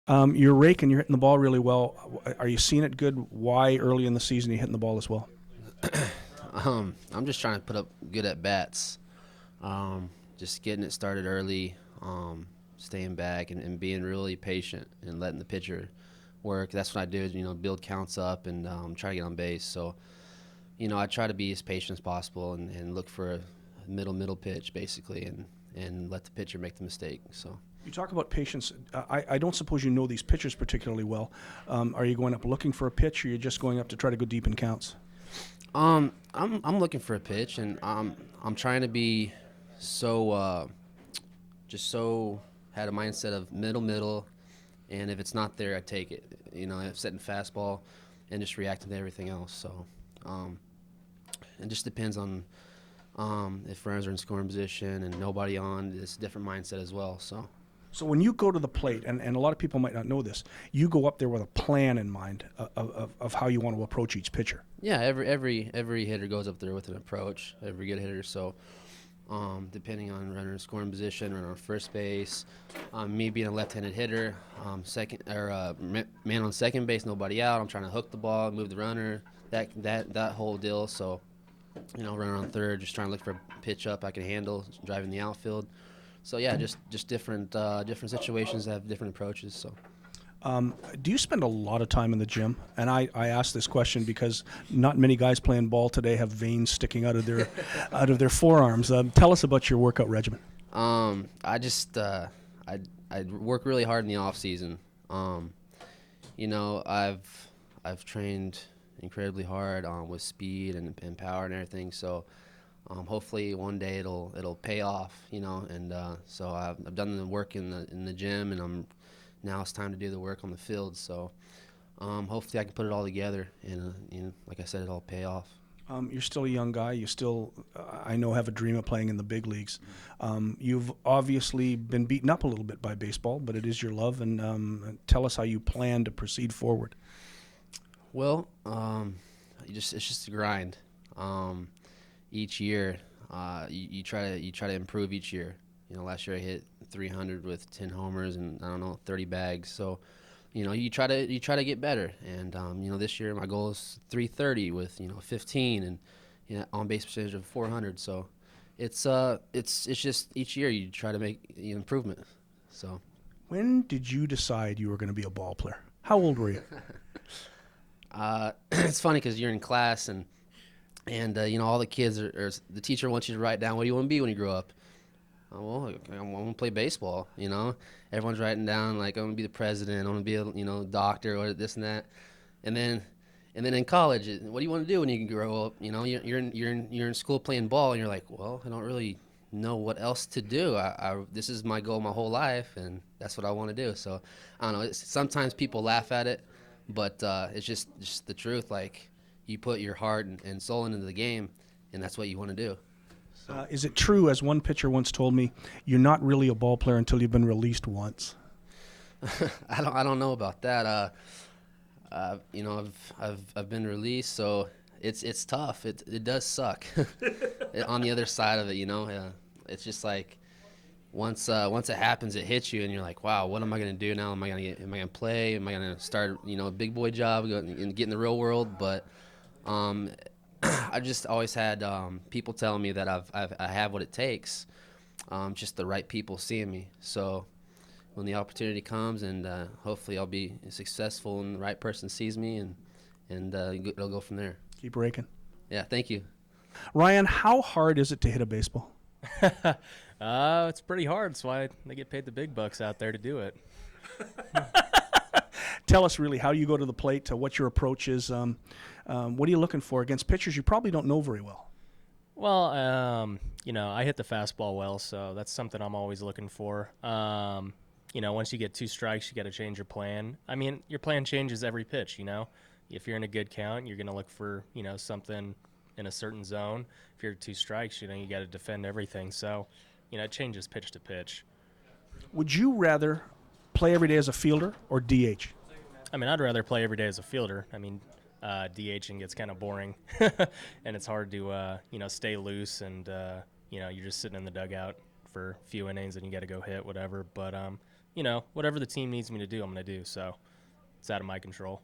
You're raking, you're hitting the ball really well. Are you seeing it good? Why early in the season are you hitting the ball as well? I'm just trying to put up good at bats. Just getting it started early, staying back and being really patient and letting the pitcher work. That's what I do. Build counts up and try to get on base. So, I try to be as patient as possible and look for a middle pitch basically, and let the pitcher make the mistake. So. You talk about patience. I don't suppose you know these pitchers particularly well. Are you going up looking for a pitch, or are you just going up to try to go deep in counts? I'm looking for a pitch, and I'm trying to be so just so had a mindset of middle, and if it's not there, I take it. I'm setting fastball, and just reacting to everything else. So, it just depends on if runners are in scoring position and nobody on. It's a different mindset as well. So. So when you go to the plate, and a lot of people might not know this, you go up there with a plan in mind of how you want to approach each pitcher. Yeah, every hitter goes up there with an approach. Every good hitter. So, depending on runner in scoring position, runner on first base, me being a left-handed hitter, second or man on second base, nobody out. I'm trying to hook the ball, move the runner, that whole deal. So, runner on third, just trying to look for a pitch up I can handle, driving the outfield. So yeah, just different situations have different approaches. So. Do you spend a lot of time in the gym? And I ask this question because not many guys playing ball today have veins sticking out of their out of their forearms. Tell us about your workout regimen. I just I work really hard in the off season. I've trained incredibly hard with speed and power and everything. So hopefully one day it'll pay off. And so I've done the work in the gym, and now it's time to do the work on the field. So hopefully I can put it all together, and like I said, it'll pay off. You're still a young guy. You still, I know, have a dream of playing in the big leagues. You've obviously been beaten up a little bit by baseball, but it is your love. And tell us how you plan to proceed forward. Well, it's just a grind. Each year, you try to improve each year. Last year I hit 300 with 10 homers and I don't know 30 bags. So, you try to get better. And this year my goal is 330 with 15 and on base percentage of 400. So, it's just each year you try to make improvement. So. When did you decide you were going to be a ball player? How old were you? It's funny because you're in class and all the kids are the teacher wants you to write down what do you want to be when you grow up. Oh, well, I want to play baseball. Everyone's writing down like I want to be the president, I want to be a doctor or this and that, and then in college, what do you want to do when you can grow up? You're in school playing ball, and you're like, well, I don't really know what else to do. This is my goal my whole life, and that's what I want to do. So I don't know. Sometimes people laugh at it, but it's just the truth. Like you put your heart and soul into the game, and that's what you want to do. So. Is it true, as one pitcher once told me, you're not really a ball player until you've been released once? I don't know about that. I've been released, so it's tough. It does suck. On the other side of it, it's just like once it happens, it hits you, and you're like, wow, what am I gonna do now? Am I gonna play? Am I gonna start a big boy job and get in the real world? But I just always had people telling me that I have what it takes, just the right people seeing me. So when the opportunity comes, and hopefully I'll be successful, and the right person sees me, and it'll go from there. Keep raking. Yeah, thank you. Ryan, how hard is it to hit a baseball? It's pretty hard. That's why they get paid the big bucks out there to do it. Tell us really how you go to the plate, what your approach is. What are you looking for against pitchers you probably don't know very well? Well, I hit the fastball well, so that's something I'm always looking for. Once you get 2 strikes, you got to change your plan. I mean, your plan changes every pitch, If you're in a good count, you're going to look for, something in a certain zone. If you're 2 strikes, you got to defend everything. So, it changes pitch to pitch. Would you rather play every day as a fielder or DH? I mean, I'd rather play every day as a fielder. I mean, DHing gets kind of boring, and it's hard to, stay loose, and, you're just sitting in the dugout for a few innings and you got to go hit, whatever. But, you know, whatever the team needs me to do, I'm going to do. So it's out of my control.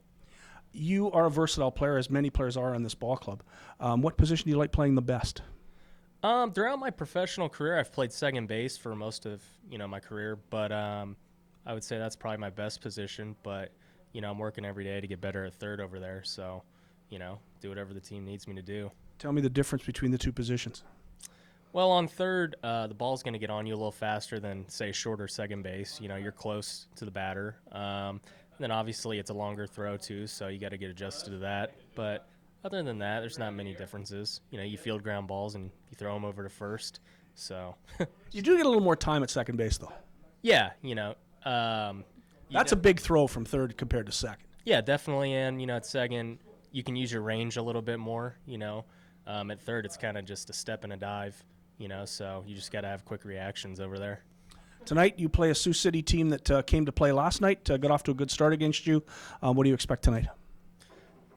You are a versatile player, as many players are on this ball club. What position do you like playing the best? Throughout my professional career, I've played second base for most of, you know, my career. But I would say that's probably my best position. But, you know, I'm working every day to get better at third over there. So, you know, do whatever the team needs me to do. Tell me the difference between the two positions. Well, on third, the ball's going to get on you a little faster than, say, short or second base. You know, you're close to the batter. And then obviously it's a longer throw too, so you got to get adjusted to that. But other than that, there's not many differences. You know, you field ground balls and you throw them over to first. So You do get a little more time at second base, though. yeah, you know, That's a big throw from third compared to second. yeah, definitely. And you know, at second, you can use your range a little bit more. You know, at third, it's kind of just a step and a dive. You know, so you just got to have quick reactions over there. Tonight, you play a Sioux City team that came to play last night, got off to a good start against you. What do you expect tonight?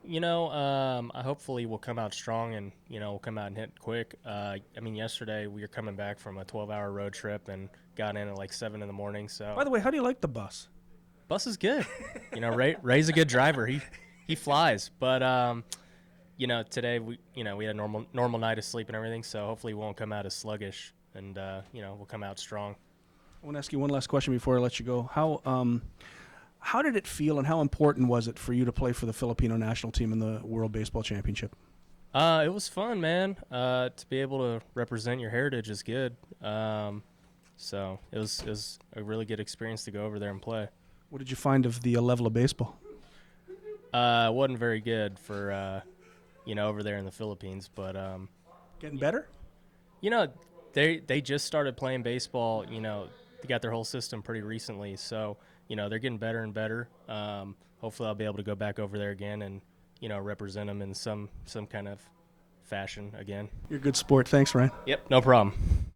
You know, I hopefully we'll come out strong and, you know, we'll come out and hit quick. I mean, yesterday we were coming back from a 12-hour road trip and got in at like 7 in the morning. So By the way, how do you like the bus? bus is good. You know, Ray's a good driver. He flies. But, you know, today we had a normal night of sleep and everything. So hopefully we won't come out as sluggish and, you know, we'll come out strong. I want to ask you one last question before I let you go. How did it feel and how important was it for you to play for the Filipino national team in the World Baseball Championship? It was fun, man. To be able to represent your heritage is good. So it was a really good experience to go over there and play. What did you find of the level of baseball? It wasn't very good for, you know, over there in the Philippines, but Getting better? you know, they just started playing baseball. You know, they got their whole system pretty recently, so you know they're getting better and better. Hopefully, I'll be able to go back over there again and you know represent them in some kind of fashion again. You're a good sport. Thanks, Ryan. Yep, no problem.